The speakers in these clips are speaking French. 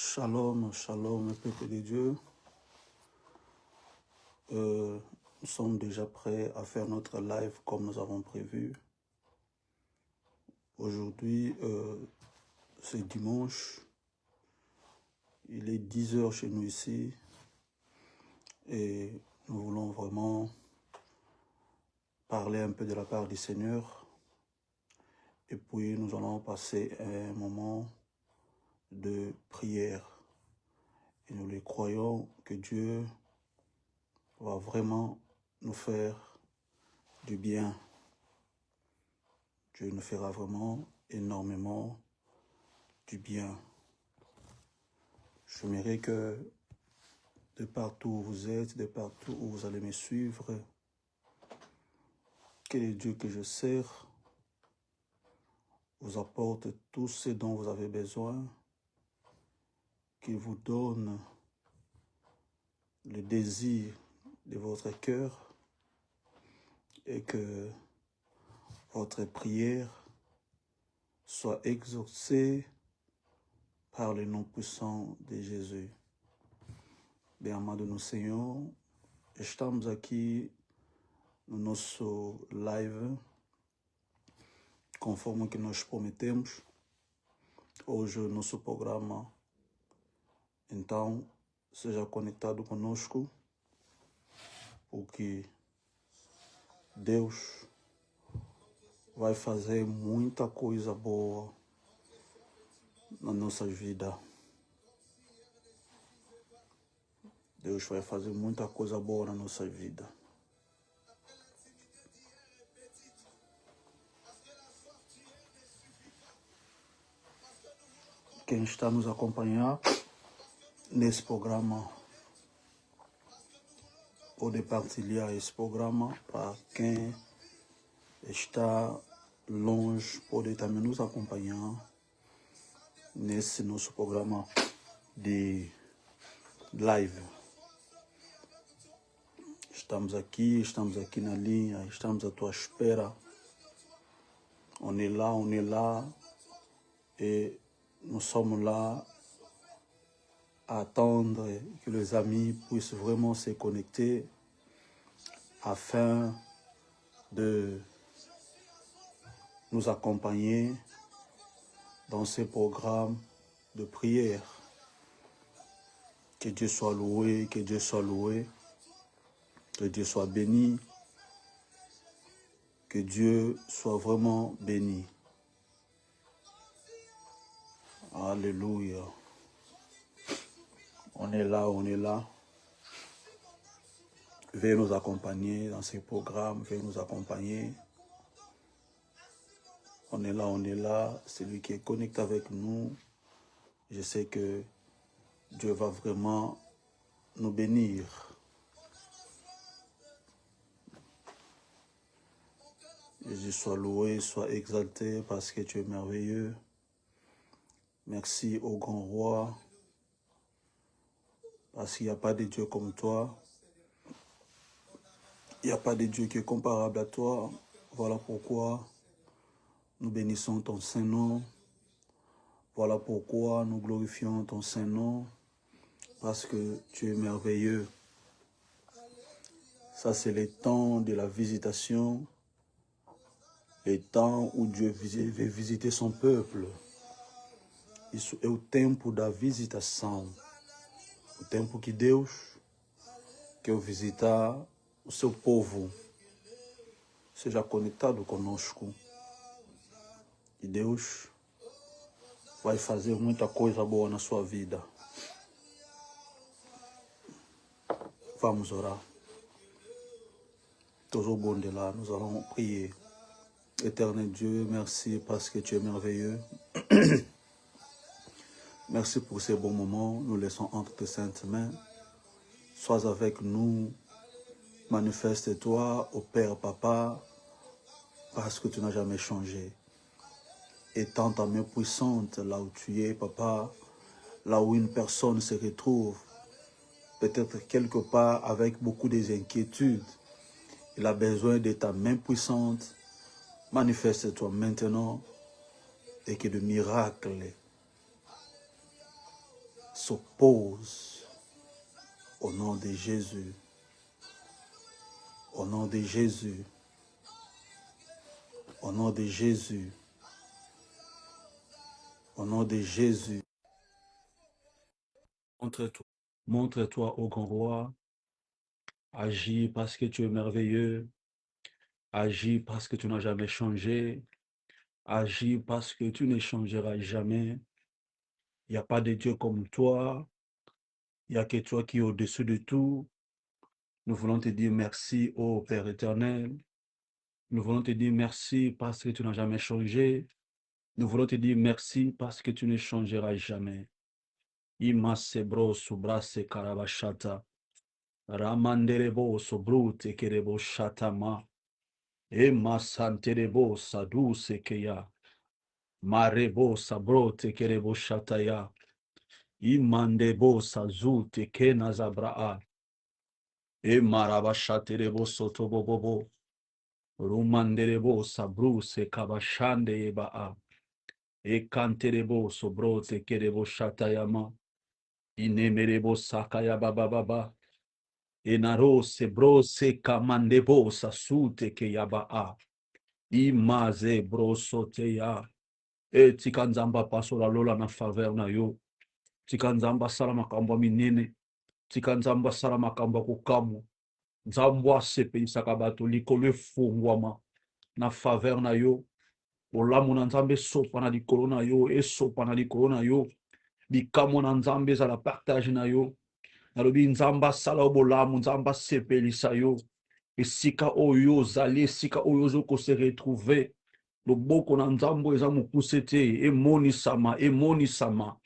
Shalom, shalom, peuple de Dieu. Nous sommes déjà prêts à faire notre live comme nous avons prévu. Aujourd'hui, c'est dimanche. Il est 10 heures chez nous ici. Et nous voulons vraiment parler un peu de la part du Seigneur. Et puis nous allons passer un moment de prière. Et nous les croyons que Dieu va vraiment nous faire du bien. Dieu nous fera vraiment énormément du bien. J'aimerais que de partout où vous êtes, de partout où vous allez me suivre, que le Dieu que je sers vous apporte tout ce dont vous avez besoin, qu'il vous donne le désir de votre cœur et que votre prière soit exaucée par le nom puissant de Jesus. Bem amado no Senhor, estamos aqui no nosso live, conforme que nós prometemos, hoje o nosso programa. Então, seja conectado conosco, porque Deus vai fazer muita coisa boa na nossa vida. Deus vai fazer muita coisa boa na nossa vida. Quem está nos acompanhando nesse programa, pode partilhar esse programa para quem está longe, pode também nos acompanhar nesse nosso programa de live. Estamos aqui na linha, estamos à tua espera. On est là, et nous sommes là à attendre que les amis puissent vraiment se connecter afin de nous accompagner dans ces programmes de prière. Que Dieu soit loué, que Dieu soit loué, que Dieu soit béni, que Dieu soit vraiment béni. Alléluia. On est là. Veuillez nous accompagner dans ces programmes, veuillez nous accompagner. On est là. Celui qui est connecté avec nous, je sais que Dieu va vraiment nous bénir. Jésus soit loué, soit exalté parce que tu es merveilleux. Merci au grand roi, parce qu'il n'y a pas de Dieu comme toi. Il n'y a pas de Dieu qui est comparable à toi. Voilà pourquoi nous bénissons ton Saint-Nom. Voilà pourquoi nous glorifions ton Saint-Nom, parce que tu es merveilleux. Ça, c'est le temps de la visitation, le temps où Dieu veut visiter son peuple. Isso é o tempo da visitação, o tempo que Deus quer visitar o seu povo. Seja conectado conosco e Deus vai fazer muita coisa boa na sua vida. Vamos orar. Toujours bon de là, nous allons prier. Éternel Dieu, merci parce que tu es merveilleux. Merci pour ces bons moments. Nous laissons entre tes saintes mains. Sois avec nous. Manifeste-toi au Père, Papa, parce que tu n'as jamais changé. Étends ta main puissante là où tu es, Papa, là où une personne se retrouve, peut-être quelque part avec beaucoup d'inquiétudes. Il a besoin de ta main puissante. Manifeste-toi maintenant et que le miracle s'oppose au nom de Jésus. Au nom de Jésus. Au nom de Jésus. Au nom de Jésus. Montre-toi. Montre-toi, ô grand roi. Agis parce que tu es merveilleux. Agis parce que tu n'as jamais changé. Agis parce que tu ne changeras jamais. Il n'y a pas de Dieu comme toi. Il n'y a que toi qui es au-dessus de tout. Nous voulons te dire merci, ô Père éternel. Nous voulons te dire merci parce que tu n'as jamais changé. Nous voulons te dire merci parce que tu ne changeras jamais. Ima sebro subrase karabashata. Ramanderebo sobrute kerebo shatama. Ema santerebo sadu sekeya. Marebo sabrote kerebo shataya. Imandebo sazute kena zabraa. Emarabashaterebo sotobobobo. Rumanderebo sabruse kabashande yebaa. Ekanterebo sobrote kerebo shatayama. Inemerebo sakaya bababa. Enaro sebrose kamandebo sasute ke yabaa. Imaze brosoteya. Tikanzamba pasola lola na faveur na yo. Tikanzamba sala makamba minene. Tikanzamba sala makamba kukamu. Nzambwa sepeisaka bato likolo efungwama na faveur na yo. Olamu na nzambe sopa na likolo na yo. Esopa na likolo na yo. Bikamo na nzambe ezala partage na yo. Nalobi nzamba sala obolamu. Nzamba sepelisa yo. Esika oyo ozali. Esika oyo ozoko se retrouver. Loboko na nzambo eza mokuse te. Emonisama. Emonisama.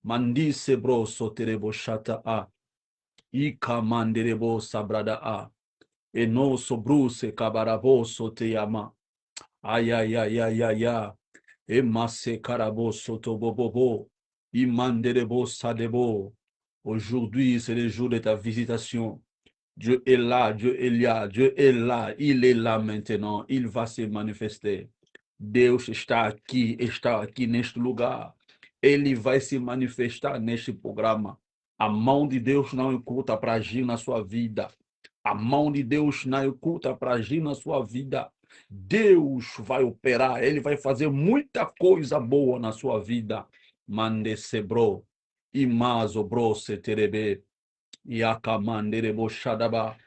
Mandi sebro soterebo shata a. Ika manderebo sabrada a. Eno sobruse kabarabo soteyama. Ayayayayaya. Emase karabo sotobobobo. Imanderebo sadebo. Aujourd'hui, c'est le jour de ta visitation. Dieu est là, Dieu est là, Dieu est là. Il est là maintenant. Il va se manifester. Deus está aqui neste lugar. Ele vai se manifestar neste programa. A mão de Deus não é oculta para agir na sua vida. A mão de Deus não é oculta para agir na sua vida. Deus vai operar, Ele vai fazer muita coisa boa na sua vida. Mande sebro, imazo bro seterebe, yakamanderebo shadaba,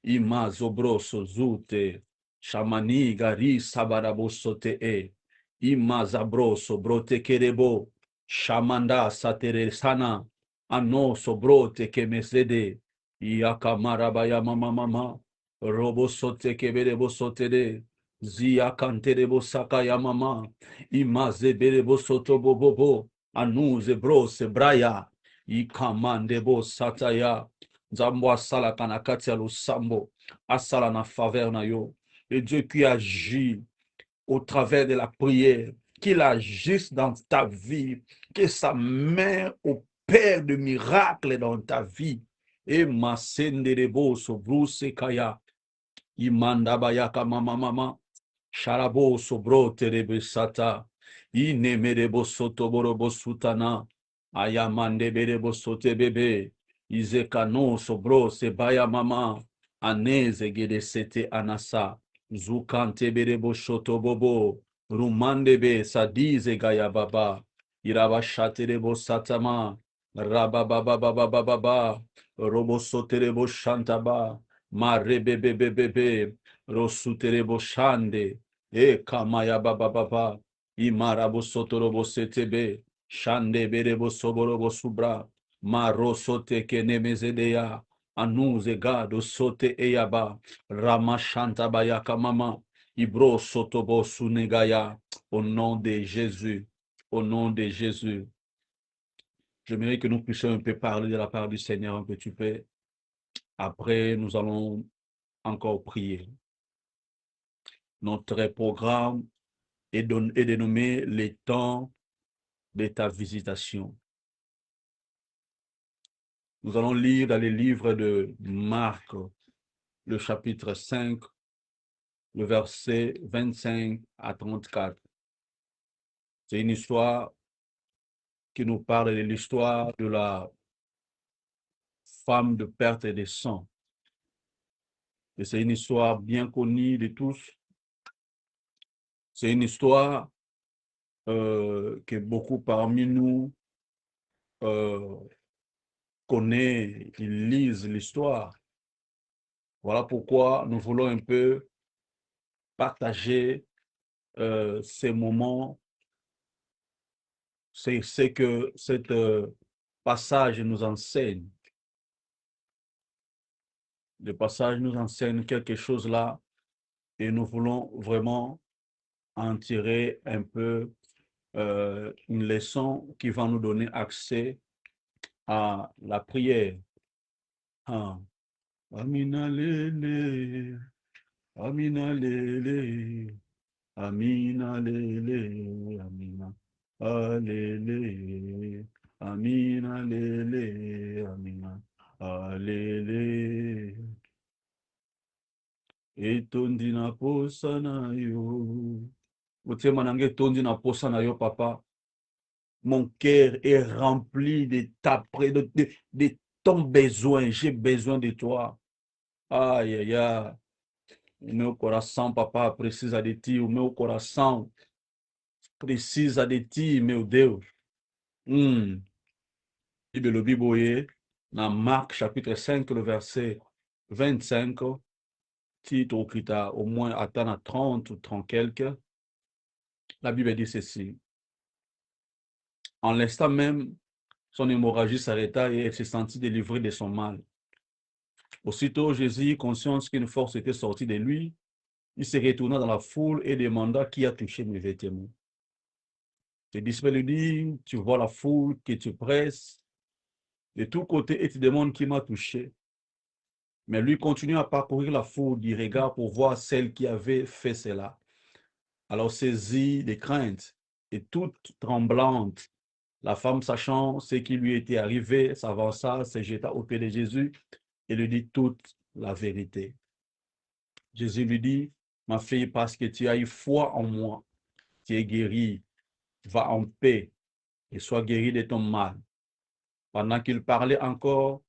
imazo bro sozute, shamani gari sabarabo sote imazabro sobrote kerebo, shamanda satere sana, ano sobrote kemesede, yakamarabaya mama mama, robo sote keberebo sote de, zia kanterebo sakaya mama, imazeberebo soto bobobo, anuze bro sebraya, ikamandebo sataya, Nzambo asala kanakati ya lusambo, asala na faveur na yo. Et Dieu qui agit au travers de la prière, qu'il agisse dans ta vie, que sa main opère de miracles dans ta vie. Et ma senderebo sobruse kaya, imanda bayaka mama mama, sharabo sobro terebe sata, inemerebo sotoborobo sutana, ayamande berebo sote bebe, izekano sobro sebaya mama, aneze gede sete anasa, zukante berebo shotobobo, rumandebe sadize gaya baba, irabashaterebo satama, rababababababa, robo soterebo shantaba, marebebebebebe, rosuterebo shande, kamaya bababa, imarabo sotorobo setebe, shande berebo soborobo subra, marosote kenemezedeya, anuze gado sote eyaba, ramashanta bayaka mama, ibro sotobo sunegaya, au nom de Jésus, au nom de Jésus. J'aimerais que nous puissions un peu parler de la part du Seigneur un petit peu. Après, nous allons encore prier. Notre programme est dénommé les temps de ta visitation. Nous allons lire dans les livres de Marc, le chapitre 5, le verset 25 à 34. C'est une histoire qui nous parle de l'histoire de la femme de perte de sang. Et c'est une histoire bien connue de tous. C'est une histoire que beaucoup parmi nous connaissent, ils lisent l'histoire. Voilà pourquoi nous voulons un peu partager ces moments. C'est ce que cet passage nous enseigne. Le passage nous enseigne quelque chose là et nous voulons vraiment en tirer un peu une leçon qui va nous donner accès à la prière. Ah. Amina lele, Amina lele, Amina lele, Amina, alele, Amina lele, Amina, alele. Etondi na posa na yo. Motema nange etondi na posa na yo, papa. Mon cœur est rempli de de ton besoin. J'ai besoin de toi. Aïe, aïe, aïe. O meu coração, papa, precisa de ti. O meu coração precisa de ti, meu Deus. Le Bible, dans Marc chapitre 5, le verset 25, titre qui t'a au moins atteint à 30 ou 30 quelques, la Bible dit ceci. En l'instant même, son hémorragie s'arrêta et elle se sentit délivrée de son mal. Aussitôt, Jésus, conscience qu'une force était sortie de lui, il se retourna dans la foule et demanda qui a touché mes vêtements. Les disciples lui disent, tu vois la foule que tu presses de tous côtés et tu demandes qui m'a touché. Mais lui continue à parcourir la foule du regard pour voir celle qui avait fait cela. Alors saisie de crainte et toute tremblante, la femme, sachant ce qui lui était arrivé, s'avança, se jeta aux pieds de Jésus et lui dit toute la vérité. Jésus lui dit, ma fille, parce que tu as eu foi en moi, tu es guérie, va en paix et sois guérie de ton mal. Pendant qu'il parlait encore,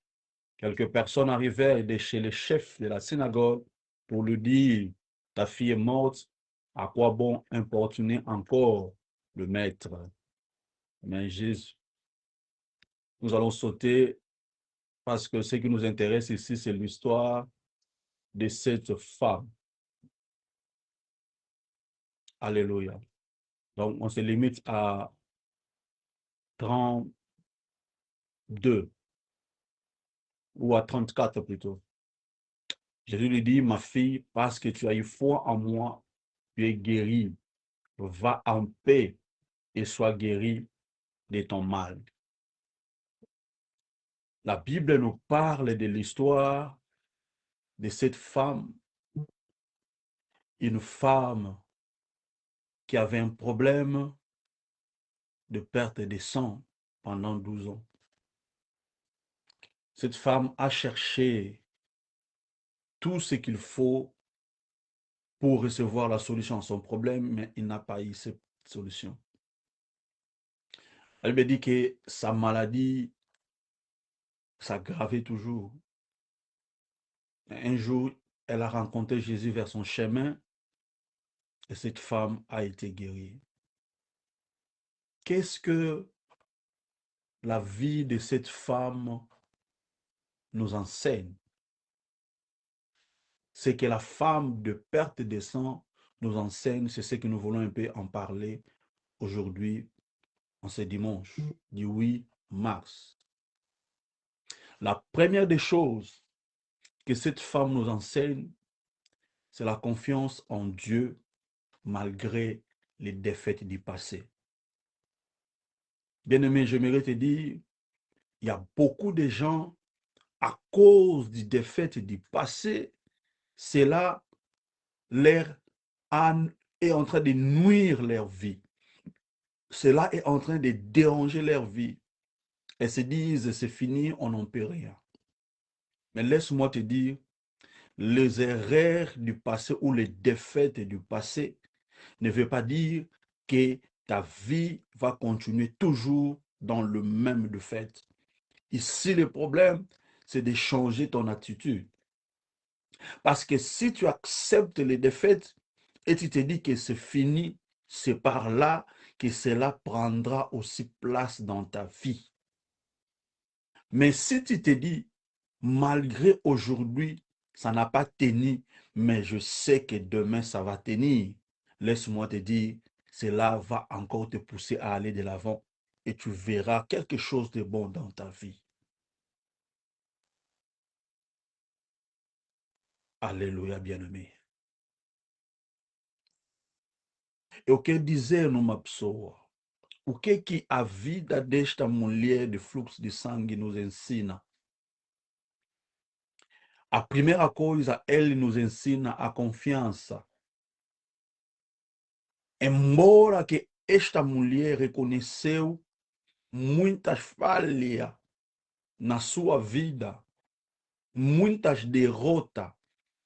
quelques personnes arrivèrent de chez le chef de la synagogue pour lui dire, ta fille est morte, à quoi bon importuner encore le maître? Mais Jésus, nous allons sauter parce que ce qui nous intéresse ici, c'est l'histoire de cette femme. Alléluia. Donc, on se limite à 32 ou à 34 plutôt. Jésus lui dit, ma fille, parce que tu as eu foi en moi, tu es guérie. Va en paix et sois guérie de ton mal. La Bible nous parle de l'histoire de cette femme, une femme qui avait un problème de perte de sang pendant 12 ans. Cette femme a cherché tout ce qu'il faut pour recevoir la solution à son problème, mais il n'a pas eu cette solution. Elle me dit que sa maladie s'aggravait toujours. Un jour, elle a rencontré Jésus vers son chemin et cette femme a été guérie. Qu'est-ce que la vie de cette femme nous enseigne? Ce que la femme de perte de sang nous enseigne, c'est ce que nous voulons un peu en parler aujourd'hui, en ce dimanche, du 8 mars. La première des choses que cette femme nous enseigne, c'est la confiance en Dieu malgré les défaites du passé. Bien-aimé, j'aimerais te dire, il y a beaucoup de gens, à cause des défaites du passé, cela leur est en train de nuire leur vie. Cela est en train de déranger leur vie. Elles se disent, c'est fini, on n'en peut rien. Mais laisse-moi te dire, les erreurs du passé ou les défaites du passé ne veut pas dire que ta vie va continuer toujours dans le même défaite. Ici, le problème, c'est de changer ton attitude. Parce que si tu acceptes les défaites et tu te dis que c'est fini, c'est par là que cela prendra aussi place dans ta vie. Mais si tu te dis, malgré aujourd'hui, ça n'a pas tenu, mais je sais que demain, ça va tenir, laisse-moi te dire, cela va encore te pousser à aller de l'avant et tu verras quelque chose de bon dans ta vie. Alléluia, bien-aimé. E o que dizer numa pessoa? O que a vida desta mulher de fluxo de sangue nos ensina? A primeira coisa, ele nos ensina a confiança. Embora que esta mulher reconheceu muitas falhas na sua vida, muitas derrotas,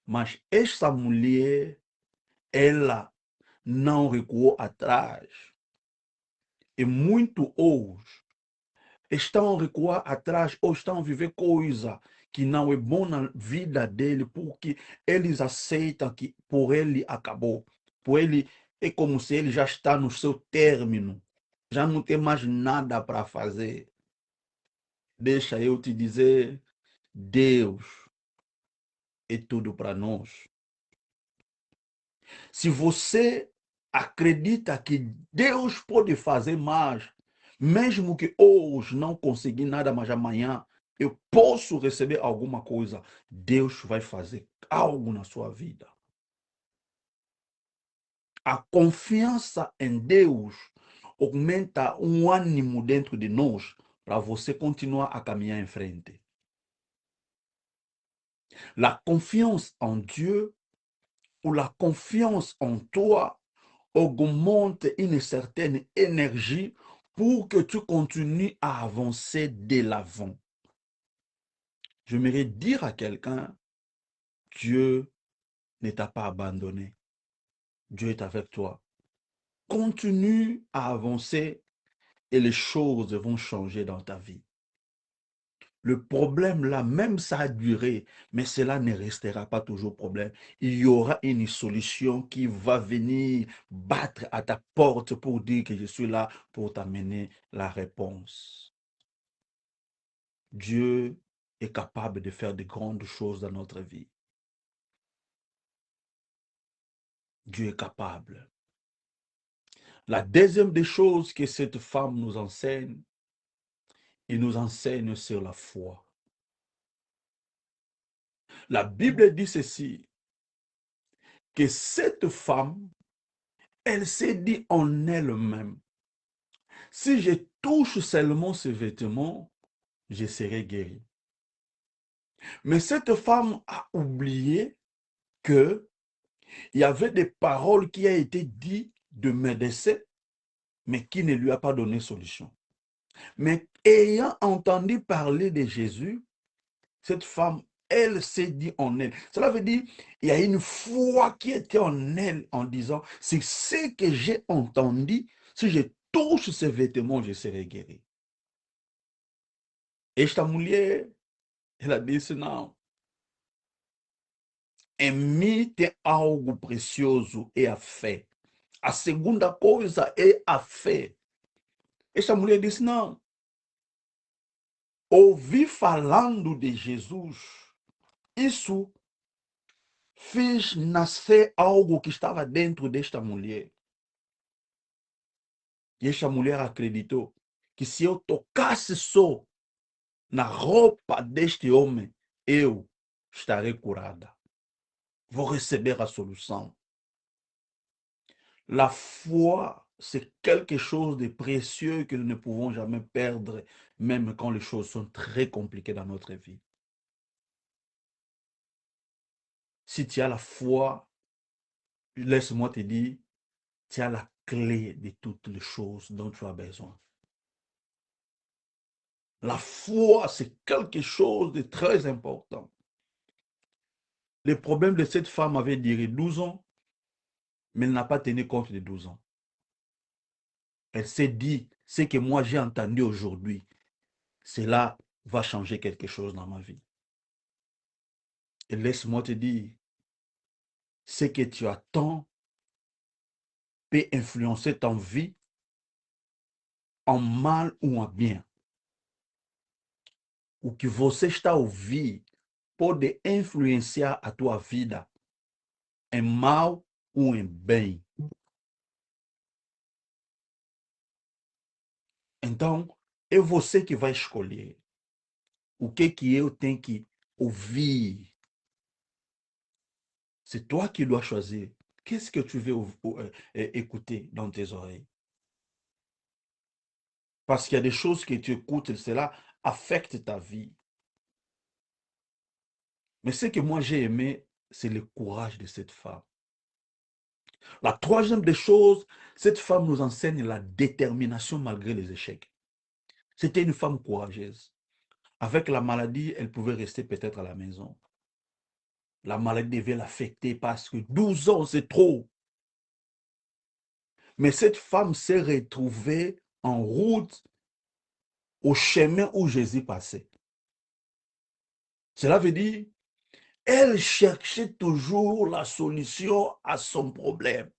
mas esta mulher, ela não recuou atrás. E muito hoje estão a recuar atrás ou estão a viver coisa que não é bom na vida dele, porque eles aceitam que por ele acabou. Por ele é como se ele já está no seu término, já não tem mais nada para fazer. Deixa eu te dizer, Deus é tudo para nós. Se você acredita que Deus pode fazer mais, mesmo que hoje não conseguir nada, mas amanhã eu posso receber alguma coisa, Deus vai fazer algo na sua vida. A confiança em Deus aumenta um ânimo dentro de nós para você continuar a caminhar em frente. La confiance en Dieu ou la confiance en toi augmente une certaine énergie pour que tu continues à avancer de l'avant. J'aimerais dire à quelqu'un, Dieu ne t'a pas abandonné. Dieu est avec toi. Continue à avancer et les choses vont changer dans ta vie. Le problème là, même ça a duré, mais cela ne restera pas toujours problème. Il y aura une solution qui va venir battre à ta porte pour dire que je suis là pour t'amener la réponse. Dieu est capable de faire de grandes choses dans notre vie. Dieu est capable. La deuxième des choses que cette femme nous enseigne, il nous enseigne sur la foi. La Bible dit ceci, que cette femme, elle s'est dit en elle-même, si je touche seulement ces vêtements, je serai guéri. Mais cette femme a oublié que il y avait des paroles qui ont été dites de médecin, mais qui ne lui a pas donné solution. Mais ayant entendu parler de Jésus, cette femme, elle s'est dit en elle. Cela veut dire, il y a une foi qui était en elle en disant, c'est ce que j'ai entendu, si je touche ces vêtements, je serai guéri. Esta mulher, ela disse, não, em mim tem algo precioso, é a fé. A segunda coisa é a fé. Esta mulher disse, não, ouvi falando de Jesus, isso fez nascer algo que estava dentro desta mulher. E esta mulher acreditou que se eu tocasse só na roupa deste homem, eu estarei curada. Vou receber a solução. La foi, c'est quelque chose de précieux que nous ne pouvons jamais perdre, même quand les choses sont très compliquées dans notre vie. Si tu as la foi, laisse-moi te dire, tu as la clé de toutes les choses dont tu as besoin. La foi, c'est quelque chose de très important. Le problème de cette femme avait duré 12 ans, mais elle n'a pas tenu compte de 12 ans. Elle s'est dit, ce que moi j'ai entendu aujourd'hui, cela va changer quelque chose dans ma vie. Et laisse-moi te dire, ce que tu attends peut influencer ta vie en mal ou en bien. O que você está a ouvir pode influenciar a tua vida em mal ou em bem. Então, é você que vai escolher o que eu tenho que ouvir. C'est toi qui dois choisir. Qu'est-ce que tu veux écouter dans tes oreilles? Parce qu'il y a des choses que tu écoutes, cela affecte ta vie. Mais ce que moi j'ai aimé, c'est le courage de cette femme. La troisième des choses, cette femme nous enseigne la détermination malgré les échecs. C'était une femme courageuse. Avec la maladie, elle pouvait rester peut-être à la maison. La maladie devait l'affecter parce que 12 ans, c'est trop. Mais cette femme s'est retrouvée en route au chemin où Jésus passait. Cela veut dire, elle cherchait toujours la solution à son problème.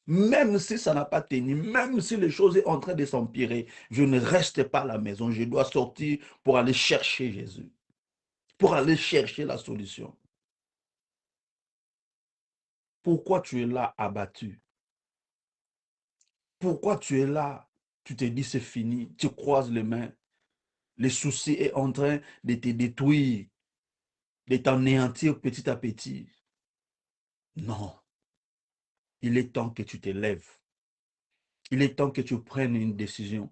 Même si ça n'a pas tenu, même si les choses sont en train de s'empirer, je ne reste pas à la maison, je dois sortir pour aller chercher Jésus, pour aller chercher la solution. Pourquoi tu es là abattu? Pourquoi tu es là? Tu te dis c'est fini, tu croises les mains. Le souci est en train de te détruire, de t'anéantir petit à petit. Non, il est temps que tu te lèves. Il est temps que tu prennes une décision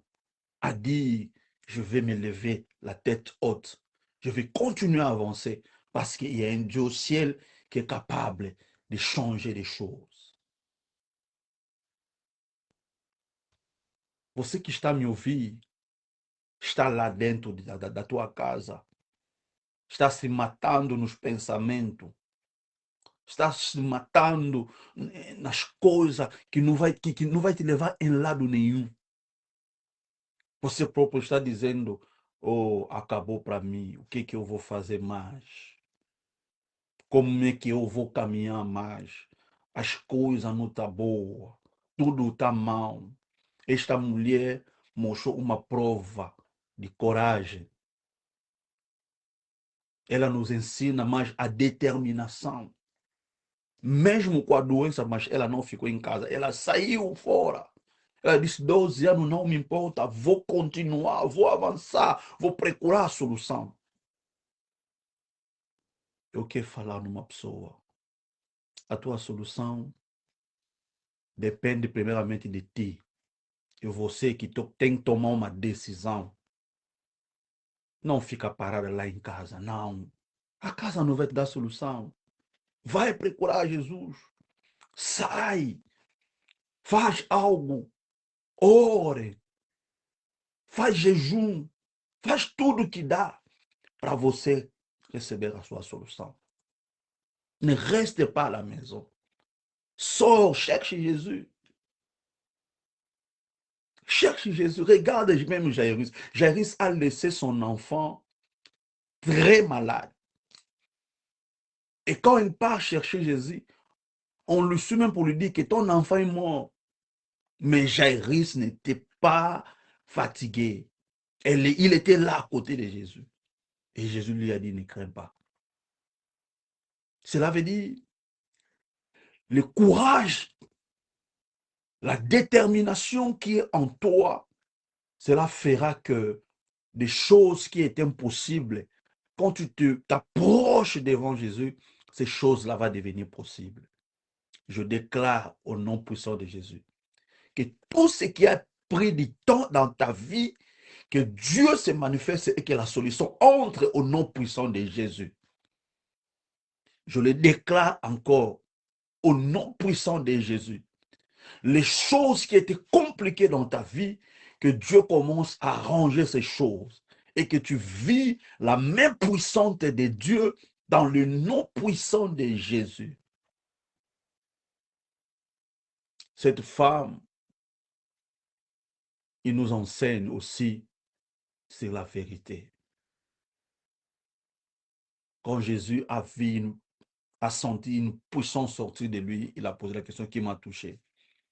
à dire, je vais me lever la tête haute. Je vais continuer à avancer parce qu'il y a un Dieu au ciel qui est capable de changer les choses. Você que está a me ouvir, está lá dentro da tua casa, está se matando nos pensamentos, está se matando nas coisas que não vai te levar em lado nenhum. Você próprio está dizendo, oh, acabou para mim, o que eu vou fazer mais? Como é que eu vou caminhar mais? As coisas não estão boas, tudo está mal. Esta mulher mostrou uma prova de coragem. Ela nos ensina mais a determinação. Mesmo com a doença, mas ela não ficou em casa, ela saiu fora. Ela disse, 12 anos não me importa, vou continuar, vou avançar, vou procurar a solução. Eu quero falar numa pessoa. A tua solução depende primeiramente de ti. E você que tem que tomar uma decisão. Não fica parada lá em casa, não. A casa não vai te dar solução. Vai procurar Jesus. Sai. Faz algo. Ore. Faz jejum. Faz tudo que dá para você receber a sua solução. Ne reste pas à la maison. Sors, cherche Jésus. Cherche Jésus. Regarde même Jairus. Jairus a laissé son enfant très malade. Et quand il part chercher Jésus, on le suit même pour lui dire que ton enfant est mort. Mais Jairus n'était pas fatigué. Il était là à côté de Jésus. Et Jésus lui a dit, ne crains pas. Cela veut dire le courage, la détermination qui est en toi, cela fera que des choses qui étaient impossibles, quand tu t'approches devant Jésus, ces choses-là vont devenir possibles. Je déclare au nom puissant de Jésus que tout ce qui a pris du temps dans ta vie, que Dieu se manifeste et que la solution entre au nom puissant de Jésus. Je le déclare encore au nom puissant de Jésus. Les choses qui étaient compliquées dans ta vie, que Dieu commence à arranger ces choses et que tu vis la main puissante de Dieu dans le nom puissant de Jésus. Cette femme, il nous enseigne aussi sur la vérité. Quand Jésus a senti une puissance sortir de lui, il a posé la question, qui m'a touché?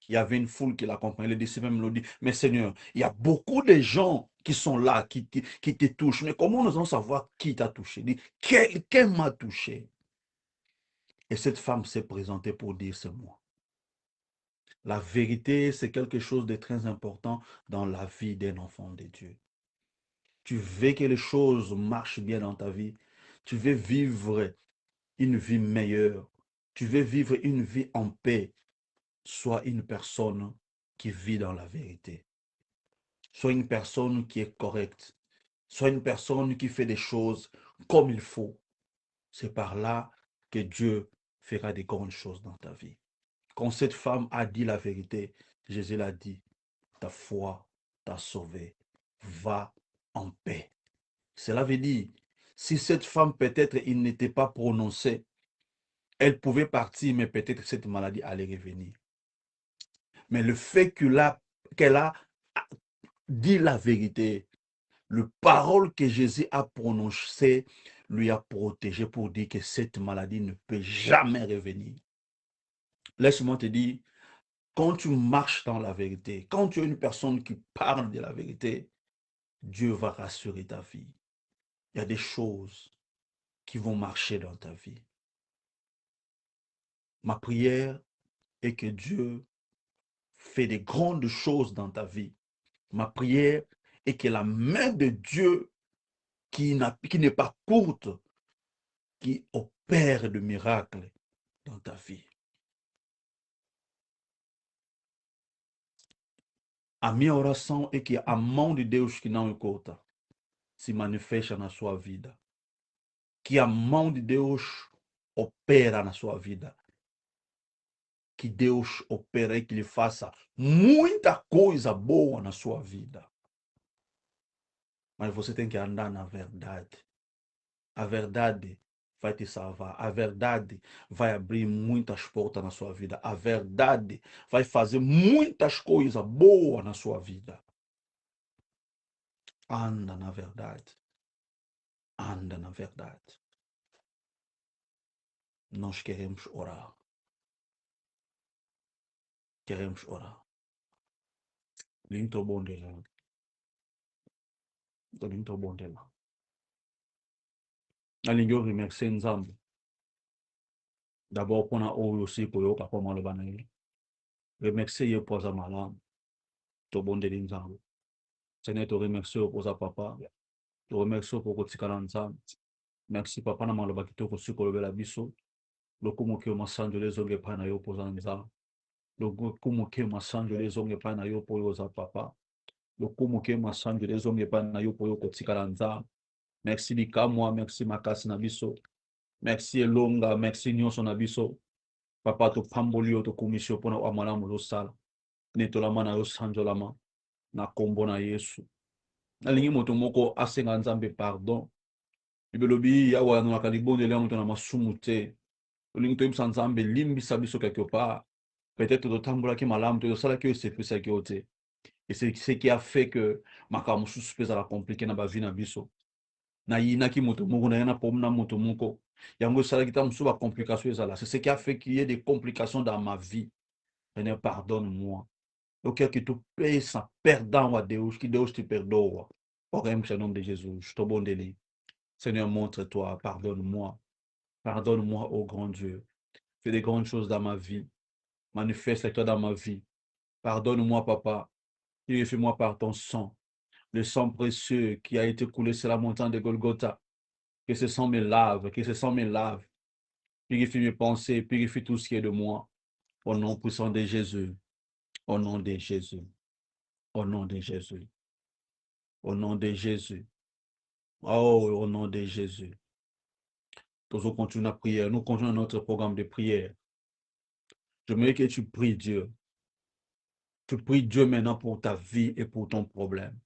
Il y avait une foule qui l'accompagnait. Les disciples même l'ont dit, mais Seigneur, il y a beaucoup de gens qui sont là, qui te touchent. Mais comment nous allons savoir qui t'a touché? Il dit, quelqu'un m'a touché. Et cette femme s'est présentée pour dire, c'est moi. La vérité, c'est quelque chose de très important dans la vie d'un enfant de Dieu. Tu veux que les choses marchent bien dans ta vie. Tu veux vivre une vie meilleure. Tu veux vivre une vie en paix. Sois une personne qui vit dans la vérité. Sois une personne qui est correcte. Sois une personne qui fait des choses comme il faut. C'est par là que Dieu fera des grandes choses dans ta vie. Quand cette femme a dit la vérité, Jésus l'a dit, ta foi t'a sauvé. Va en paix. Cela veut dire, si cette femme, peut-être, il n'était pas prononcé, elle pouvait partir, mais peut-être cette maladie allait revenir. Mais le fait qu'elle a dit la vérité, le parole que Jésus a prononcé lui a protégé pour dire que cette maladie ne peut jamais revenir. Laisse-moi te dire, quand tu marches dans la vérité, quand tu es une personne qui parle de la vérité, Dieu va rassurer ta vie. Il y a des choses qui vont marcher dans ta vie. Ma prière est que Dieu fait des grandes choses dans ta vie. Ma prière est que la main de Dieu qui n'est pas courte, qui opère de miracles dans ta vie. A minha oração é que a mão de Deus que não encontra se manifesta na sua vida. Que a mão de Deus opera na sua vida. Que Deus opere e que Ele faça muita coisa boa na sua vida. Mas você tem que andar na verdade. A verdade vai te salvar. A verdade vai abrir muitas portas na sua vida. A verdade vai fazer muitas coisas boas na sua vida. Anda na verdade. Anda na verdade. Nós queremos orar. Queremos orar. Linto bom dela. Linto bom dela. Nalingi remercier Nzambe. D'abord pour na oyo aussi pour yo papa maloba na ye. Remercier ye pour sa malamu. To bon de Nzambe. Seigneur te remercier pour sa papa. Te remercier pour kotikala Nzambe. Merci papa na maloba kitoko sikolobela biso. Lokumoki masanjo lezonge pa na yo pour Nzambe. Lokumoki masanjo lezonge pa na yo pour yo za papa. Lokumoki masanjo lezonge pa na yo pour yo kotikala Nzambe. Merci Likamwa, merci Makasi na biso. Merci Elonga, merci nyonso na biso. Papa to pamboli yo to komisio pona wa malamu losala. Netolama na yo sanjolama na kombo na Yesu. Nalingi moto moko asenga Nzambe pardon. Bibelobi ya wana na kalibonde le moto na masumu te. Olingi to yebisa Nzambe limbisa biso quelque part. Peut-être to tambola ki malamu to sala ki sepisa ki ote. Et c'est ce qui a fait que makamu suspeza la compliqué na ba vie na biso. Na yinaki moto moko na yana pomna moto moko yango esalaki ta mosusu bacomplication ezala. C'est ce qui a fait qu'il y ait des complications dans ma vie. Seigneur, pardonne-moi. Okiaki topesa perdão a Deus, que Deus te perdoa. Oremos em nome de Jesus. Estou bom dele. Seigneur, montre-toi, pardonne-moi. Pardonne-moi, ô grand Dieu. Fais des grandes choses dans ma vie. Manifeste-toi dans ma vie. Pardonne-moi, papa. Purifie-moi par ton sang. Le sang précieux qui a été coulé sur la montagne de Golgotha. Que ce sang me lave, que ce sang me lave. Purifie mes pensées, purifie tout ce qui est de moi. Au nom puissant de Jésus. Au nom de Jésus. Au nom de Jésus. Au nom de Jésus. Oh, au nom de Jésus. Nous continuons à prier. Nous continuons notre programme de prière. Je veux que tu pries Dieu. Tu pries Dieu maintenant pour ta vie et pour ton problème.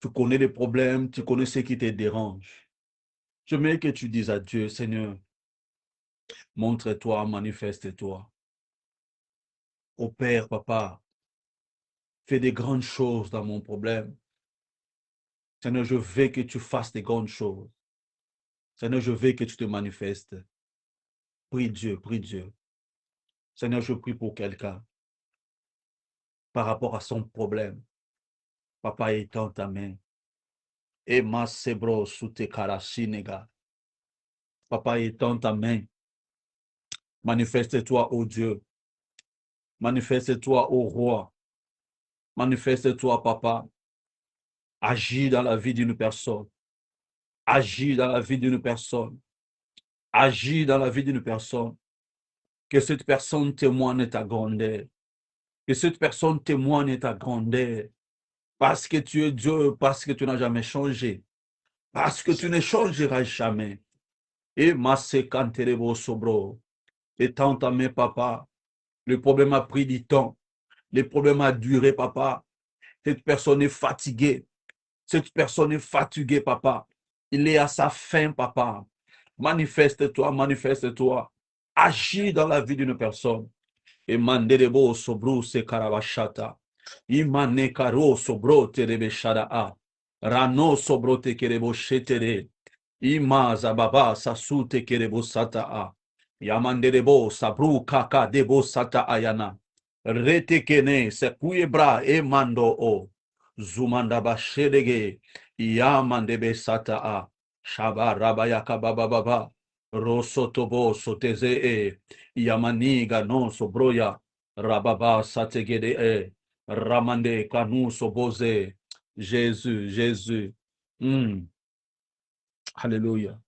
Tu connais les problèmes, tu connais ce qui te dérange. Je veux que tu dises à Dieu, Seigneur, montre-toi, manifeste-toi. Ô Père, Papa, fais des grandes choses dans mon problème. Seigneur, je veux que tu fasses des grandes choses. Seigneur, je veux que tu te manifestes. Prie Dieu, prie Dieu. Seigneur, je prie pour quelqu'un par rapport à son problème. Papa, étends ta main. Et ma sebro sous tes karasinega. Papa, étends ta main. Manifeste-toi, ô Dieu. Manifeste-toi, ô roi. Manifeste-toi, papa. Agis dans la vie d'une personne. Agis dans la vie d'une personne. Agis dans la vie d'une personne. Que cette personne témoigne ta grandeur. Que cette personne témoigne ta grandeur. Parce que tu es Dieu, parce que tu n'as jamais changé. Parce que tu ne changeras jamais. Et Masse Canterebo Sobro. Et tant ta main, papa. Le problème a pris du temps. Le problème a duré, papa. Cette personne est fatiguée. Cette personne est fatiguée, papa. Il est à sa fin, papa. Manifeste-toi, manifeste-toi. Agis dans la vie d'une personne. Et manderebo sobro se karabashata. Imane karo sobro terebe shada. Rano sobro te kerebo shetere. Ima zababa sasute kerebo sata. Yamanderebo sabru kaka debo sata ayana. Rete kene se kuyebra e mando o. Zumanda bashedege. Yamandebe sata. Shaba rabayaka baba baba. Rosotobo soteze e. Yamaniga non sobroya. Rababa sategede e. Ramande kanu soboze. Jésus, Jésus. Alléluia.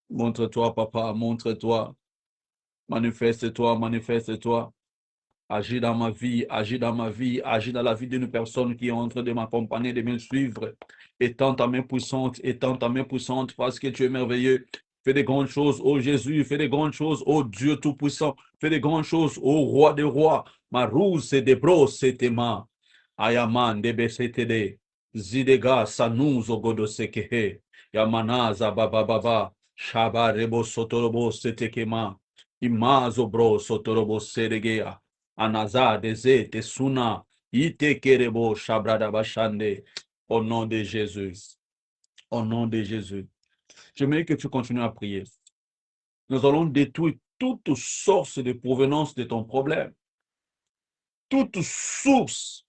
Montre-toi, papa, montre-toi. Manifeste-toi, manifeste-toi. Agis dans ma vie, agis dans ma vie, agis dans la vie d'une personne qui est en train de m'accompagner, de me suivre. Étends ta main puissante, étends ta main puissante parce que tu es merveilleux. Fais des grandes choses, ô Jésus, fais des grandes choses, ô Dieu Tout-Puissant. Fais des grandes choses, ô Roi des Rois. Marouz et Debros et Tema. Ayaman de Besetede. Zidega Sanuz Ogodosekehe. Yamanaza Baba. Shaba Rebo Sotorobo Setekema. Imazo Bro Sotorobo Seregea. Anaza, Deze, Tesuna, Ite Kerebo, Shabrada Bashande, au nom de Jésus. Au nom de Jésus. J'aimerais que tu continues à prier. Nous allons détruire toute source de provenance de ton problème. Toute source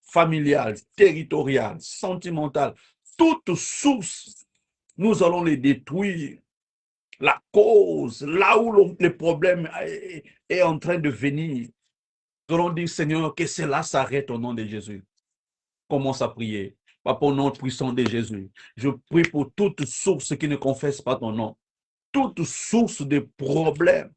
familiale, territoriale, sentimentale, toute source, nous allons les détruire. La cause, là où le problème est en train de venir. Nous allons dire, Seigneur, que cela s'arrête au nom de Jésus. Commence à prier. Papa, au nom puissant de Jésus, je prie pour toute source qui ne confesse pas ton nom. Toute source de problèmes.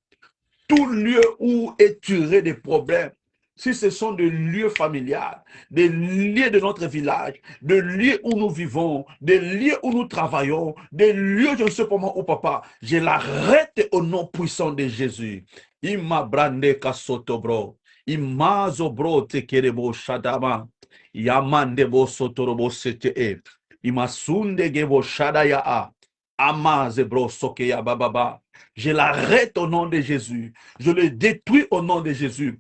Tout lieu où est tiré des problèmes. Si ce sont des lieux familiales, des lieux de notre village, des lieux où nous vivons, des lieux où nous travaillons, des lieux, je ne sais pas moi où, papa, je l'arrête au nom puissant de Jésus. Ima brande kasotobro. Imazo bro te kerebo shadama. Yamande bo sotorobo sete e. Imasunde gebo shadaya a. Amaze bro soke ya bababa. Je l'arrête au nom de Jésus. Je le détruis au nom de Jésus.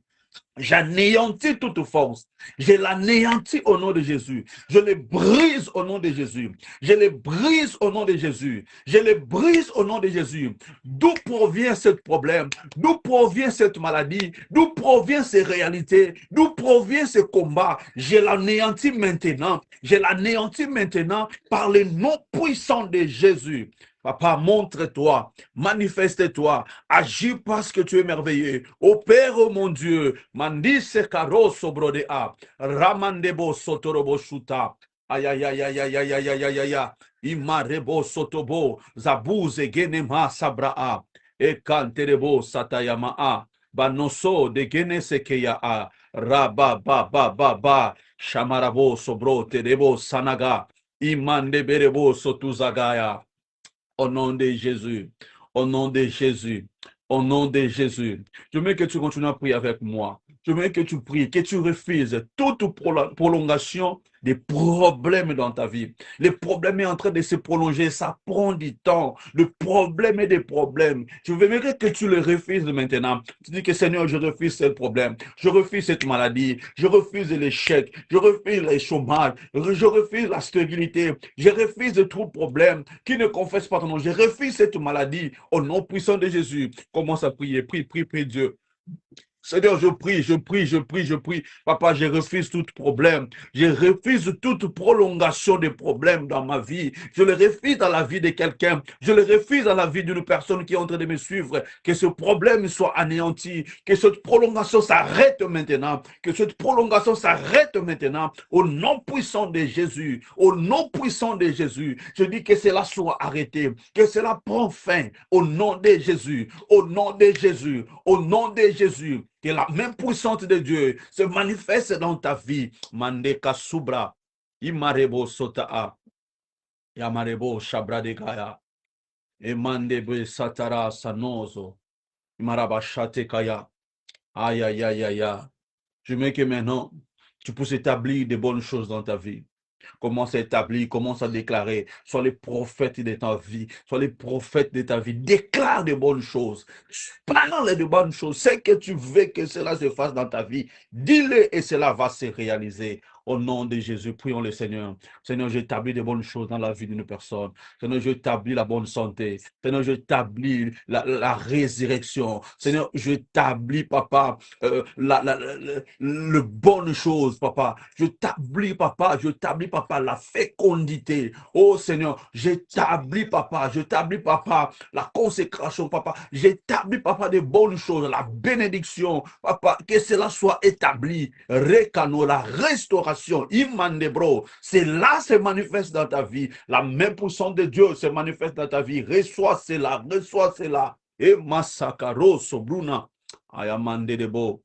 J'anéantis toute force. Je l'anéantis au nom de Jésus. Je le brise au nom de Jésus. Je le brise au nom de Jésus. Je le brise au nom de Jésus. D'où provient ce problème? D'où provient cette maladie? D'où provient ces réalités? D'où provient ce combat? Je l'anéantis maintenant. Je l'anéantis maintenant par le nom puissant de Jésus. Papa, montre-toi, manifeste-toi, agis parce que tu es merveilleux. Opère, oh mon Dieu. Mandise karo sobrode a. Ramandebo sotorobo shuta. Aïe, aïe, aïe, aïe, aïe, aïe, aïe, aïe, aïe, aïe, aïe. Imarebo sotobo. Zabouze genema sabraa. Ekanterebo satayama a. Banoso de gene sekeya a. Raba ba ba ba ba. Shamarabo sobro terebo sanaga. Imande berebo sotuzagaya. Au nom de Jésus, au nom de Jésus, au nom de Jésus. Je veux que tu continues à prier avec moi. Je veux que tu pries, que tu refuses toute prolongation des problèmes dans ta vie. Le problème est en train de se prolonger, ça prend du temps. Le problème est des problèmes. Je veux que tu le refuses maintenant. Tu dis que Seigneur, je refuse ce problème. Je refuse cette maladie. Je refuse l'échec. Je refuse le chômage. Je refuse la stérilité. Je refuse tout problème qui ne confesse pas ton nom. Je refuse cette maladie. Au nom puissant de Jésus, commence à prier. Prie, prie, prie Dieu. Seigneur, je prie, je prie, je prie, je prie. Papa, je refuse tout problème. Je refuse toute prolongation de problèmes dans ma vie. Je le refuse dans la vie de quelqu'un. Je le refuse dans la vie d'une personne qui est en train de me suivre. Que ce problème soit anéanti. Que cette prolongation s'arrête maintenant. Que cette prolongation s'arrête maintenant. Au nom puissant de Jésus. Au nom puissant de Jésus. Je dis que cela soit arrêté. Que cela prend fin. Au nom de Jésus. Au nom de Jésus. Au nom de Jésus. Que la même puissance de Dieu se manifeste dans ta vie. Mandeka subra, imarebo sotaa, yamarebo shabra de gaya, emandebe satara sanozo, imarabashate kaya. Aïe, aïe, aïe, aïe, aïe. Je veux que maintenant, tu puisses établir de bonnes choses dans ta vie. Commence à établir, commence à déclarer. Sois les prophètes de ta vie. Sois les prophètes de ta vie. Déclare de bonnes choses. Parle de bonnes choses. C'est que tu veux que cela se fasse dans ta vie. Dis-le et cela va se réaliser. Au nom de Jésus, prions le Seigneur. Seigneur, j'établis de bonnes choses dans la vie d'une personne. Seigneur, j'établis la bonne santé. Seigneur, j'établis la résurrection. Seigneur, j'établis, papa, le bonne chose, papa. J'établis, papa, la fécondité. Oh Seigneur, j'établis, papa, la consécration, papa. J'établis, papa, de bonnes choses, la bénédiction, papa, que cela soit établi. Recano, la restauration, imandebro. Cela se manifeste dans ta vie. La même puissance de Dieu se manifeste dans ta vie. Reçois cela, reçois cela. Et massacaro, sobruna. Ayamande debo.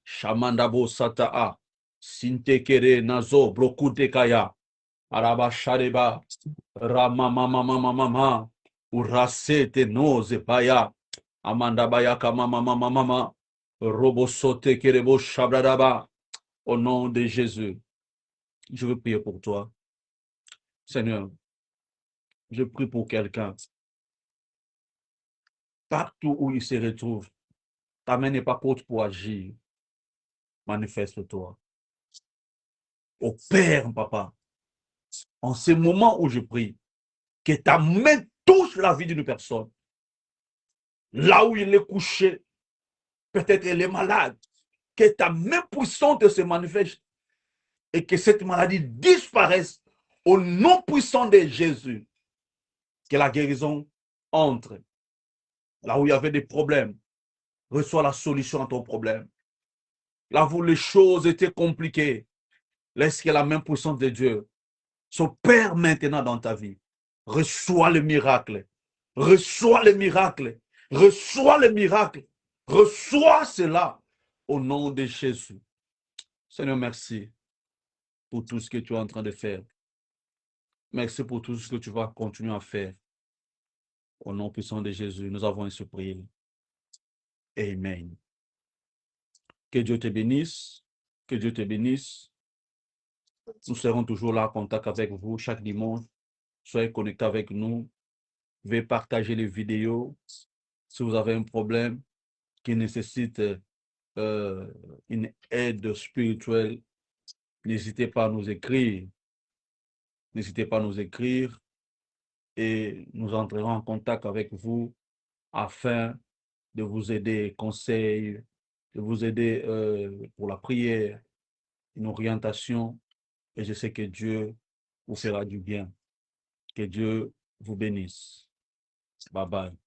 Shamandabo sataa. Sintekere nazo brokute kaya. Araba shareba. Ramamamamamamama. Urasete noze baya. Amanda baya kamamamamamama. Robosote kerebo shabradaba. Au nom de Jésus, je veux prier pour toi. Seigneur, je prie pour quelqu'un. Partout où il se retrouve, ta main n'est pas courte pour agir. Manifeste-toi. Au Père, papa, en ce moment où je prie, que ta main touche la vie d'une personne. Là où il est couché, peut-être il est malade. Que ta main puissante se manifeste et que cette maladie disparaisse au nom puissant de Jésus. Que la guérison entre. Là où il y avait des problèmes, reçois la solution à ton problème. Là où les choses étaient compliquées, laisse que la main puissante de Dieu s'opère maintenant dans ta vie. Reçois le miracle. Reçois le miracle. Reçois le miracle. Reçois cela au nom de Jésus. Seigneur, merci pour tout ce que tu es en train de faire. Merci pour tout ce que tu vas continuer à faire. Au nom puissant de Jésus, nous avons ainsi prié. Amen. Que Dieu te bénisse. Que Dieu te bénisse. Nous serons toujours là en contact avec vous chaque dimanche. Soyez connectés avec nous. Veuillez partager les vidéos. Si vous avez un problème qui nécessite une aide spirituelle, n'hésitez pas à nous écrire. N'hésitez pas à nous écrire et nous entrerons en contact avec vous afin de vous aider, conseils, de vous aider pour la prière, une orientation. Et je sais que Dieu vous fera du bien. Que Dieu vous bénisse. Bye bye.